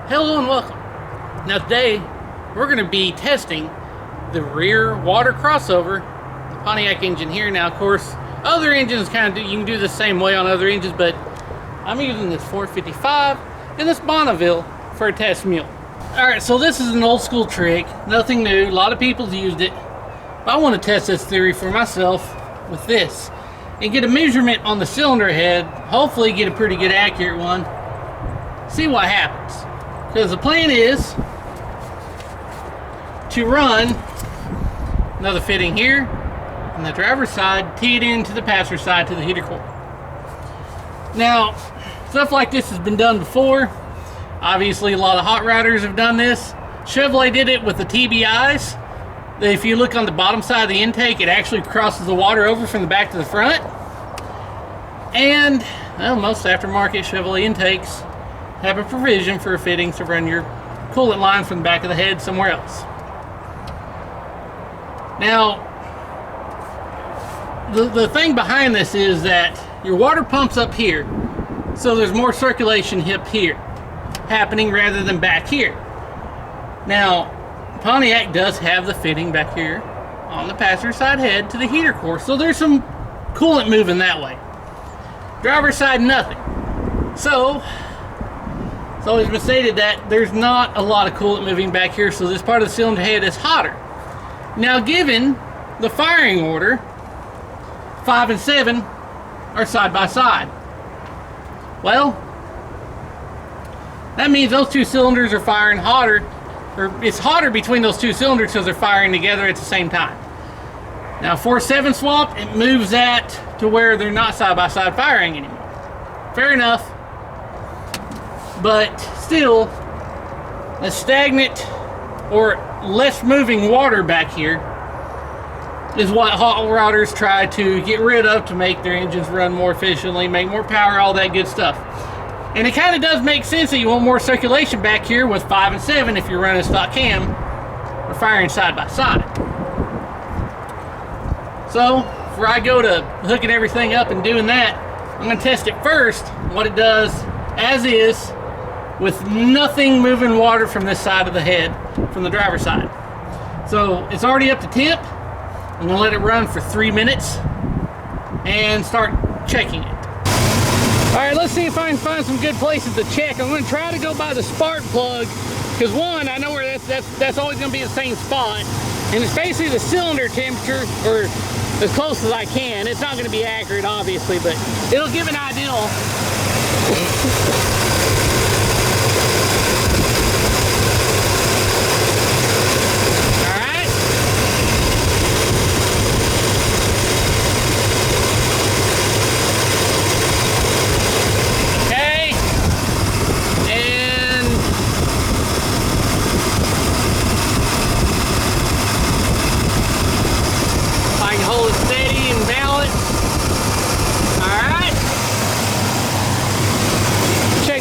Hello and welcome. Now today we're going to be testing the rear water crossover, the Pontiac engine here. Now of course other engines you can do the same way on other engines, but I'm using this 455 and this Bonneville for a test mule. Alright, so this is an old school trick, nothing new, a lot of people's used it, but I want to test this theory for myself with this and get a measurement on the cylinder head, hopefully get a pretty good accurate one, see what happens. Because the plan is to run another fitting here on the driver's side, tee it into the passenger side to the heater core. Now, stuff like this has been done before. Obviously, a lot of hot rodders have done this. Chevrolet did it with the TBIs. If you look on the bottom side of the intake, it actually crosses the water over from the back to the front. And well, most aftermarket Chevrolet intakes have a provision for fittings to run your coolant lines from the back of the head somewhere else. Now, the thing behind this is that your water pumps up here, so there's more circulation up here happening rather than back here. Now, Pontiac does have the fitting back here on the passenger side head to the heater core, so there's some coolant moving that way. Driver's side, nothing. So it's always been stated that there's not a lot of coolant moving back here, so this part of the cylinder head is hotter. Now, given the firing order, 5 and 7 are side by side. Well, that means those two cylinders are firing hotter, or it's hotter between those two cylinders because they're firing together at the same time. Now, 4-7 swap, it moves that to where they're not side by side firing anymore. Fair enough. But still, a stagnant or less moving water back here is what hot rodders try to get rid of to make their engines run more efficiently, make more power, all that good stuff. And it kind of does make sense that you want more circulation back here with 5 and 7 if you're running stock cam or firing side by side. So before I go to hooking everything up and doing that, I'm going to test it first, what it does as is, with nothing moving water from this side of the head, from the driver's side. So it's already up to temp. I'm gonna let it run for 3 minutes and start checking it. All right, let's see if I can find some good places to check. I'm gonna try to go by the spark plug, because one, I know where that's always gonna be the same spot. And it's basically the cylinder temperature, or as close as I can. It's not gonna be accurate, obviously, but it'll give an idea.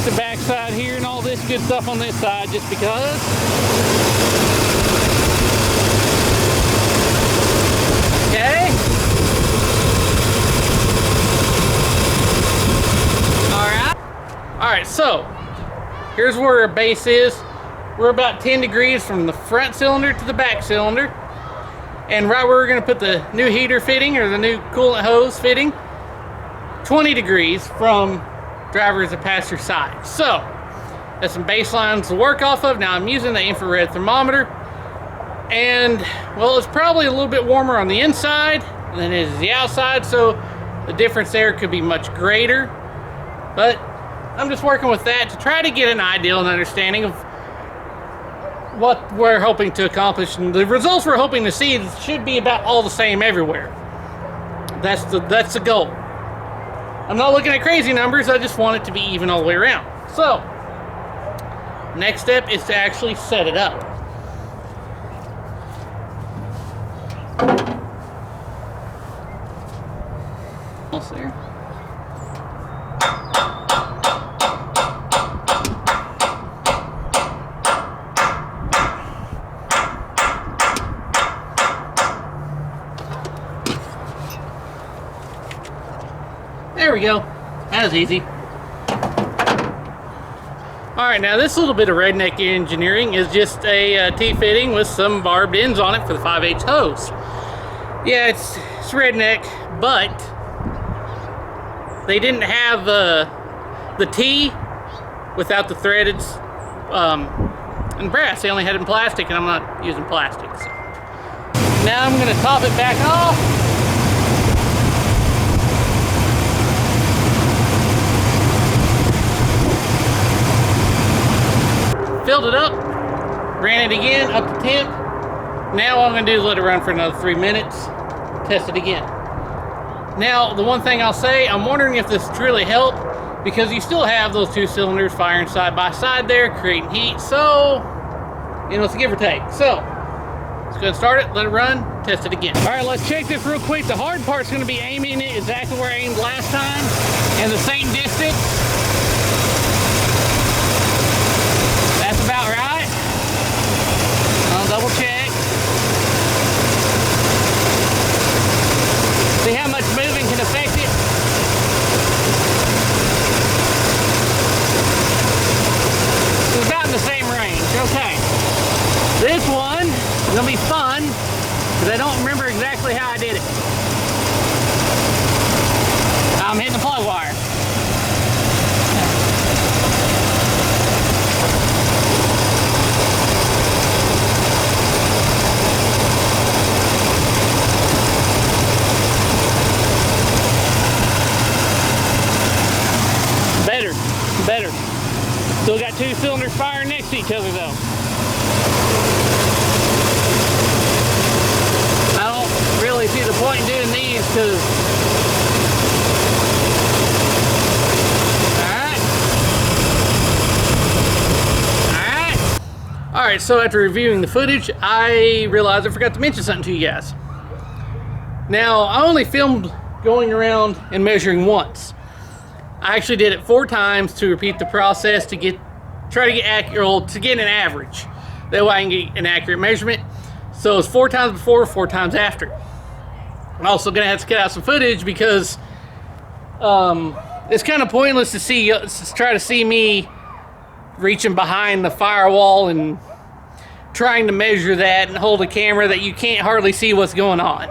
The back side here and all this good stuff on this side just because. Okay. Alright, so here's where our base is. We're about 10 degrees from the front cylinder to the back cylinder. And right where we're going to put the new heater fitting or the new coolant hose fitting, 20 degrees from driver's and passenger side. So that's some baselines to work off of. Now I'm using the infrared thermometer, and well, it's probably a little bit warmer on the inside than it is the outside, so the difference there could be much greater, but I'm just working with that to try to get an ideal and understanding of what we're hoping to accomplish, and the results we're hoping to see should be about all the same everywhere. That's the goal. I'm not looking at crazy numbers, I just want it to be even all the way around. So, next step is to actually set it up. Almost there. There we go. That was easy. Alright, now this little bit of redneck engineering is just a T-fitting with some barbed ends on it for the 5/8 hose. Yeah, it's redneck, but they didn't have the T without the threaded and brass. They only had it in plastic, and I'm not using plastic. So. Now I'm going to top it back off. Filled it up, ran it again up to temp. Now all I'm going to do is let it run for another 3 minutes, test it again. Now the one thing I'll say, I'm wondering if this really helped, because you still have those two cylinders firing side by side there, creating heat. So, you know, it's a give or take. So, let's go ahead and start it, let it run, test it again. All right, let's check this real quick. The hard part's going to be aiming it exactly where I aimed last time, and the same distance. That's about right. I'll double check. See how much moving can affect it? It's about in the same range. Okay. This one is going to be fun because I don't remember exactly how I did it. I'm hitting the plug wire. Better. Still got two cylinders firing next to each other though. I don't really see the point in doing these because... Alright, so after reviewing the footage, I realized I forgot to mention something to you guys. Now, I only filmed going around and measuring once. I actually did it 4 times to repeat the process to try to get accurate, to get an average. That way I can get an accurate measurement. So it's 4 times before, 4 times after. I'm also gonna have to cut out some footage because it's kind of pointless to try to see me reaching behind the firewall and trying to measure that and hold a camera that you can't hardly see what's going on.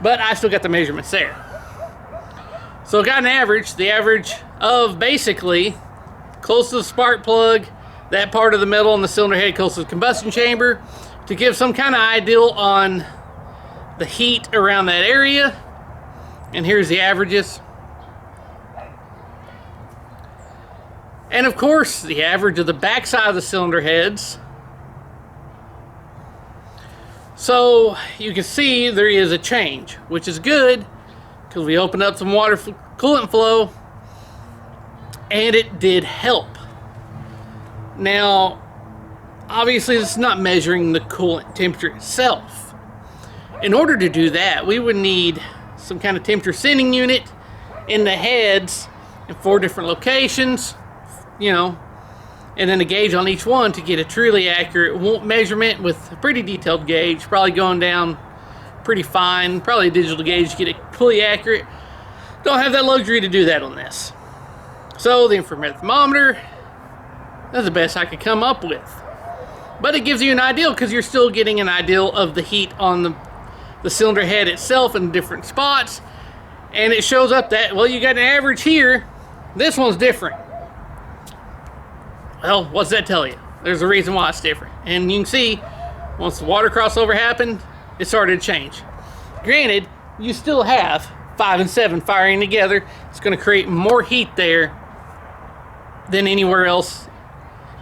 But I still got the measurements there. So I got an average, the average of basically close to the spark plug, that part of the metal on the cylinder head close to the combustion chamber, to give some kind of ideal on the heat around that area. And here's the averages. And of course, the average of the back side of the cylinder heads. So you can see there is a change, which is good, because we opened up some water coolant flow, and it did help. Now, obviously this is not measuring the coolant temperature itself. In order to do that, we would need some kind of temperature sending unit in the heads in 4 different locations, you know, and then a gauge on each one to get a truly accurate measurement with a pretty detailed gauge, probably going down pretty fine, probably a digital gauge to get it fully accurate. Don't have that luxury to do that on this. So the infrared thermometer, that's the best I could come up with. But it gives you an idea because you're still getting an idea of the heat on the cylinder head itself in different spots. And it shows up that, well, you got an average here. This one's different. Well, what's that tell you? There's a reason why it's different. And you can see, once the water crossover happened, it started to change. Granted, you still have 5 and 7 firing together. It's going to create more heat there than anywhere else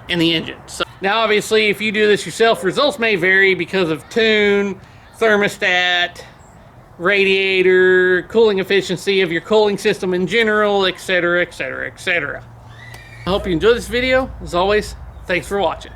in the engine. So now obviously if you do this yourself, results may vary because of tune, thermostat, radiator, cooling efficiency of your cooling system in general, etc., etc., etc. I hope you enjoyed this video. As always, thanks for watching.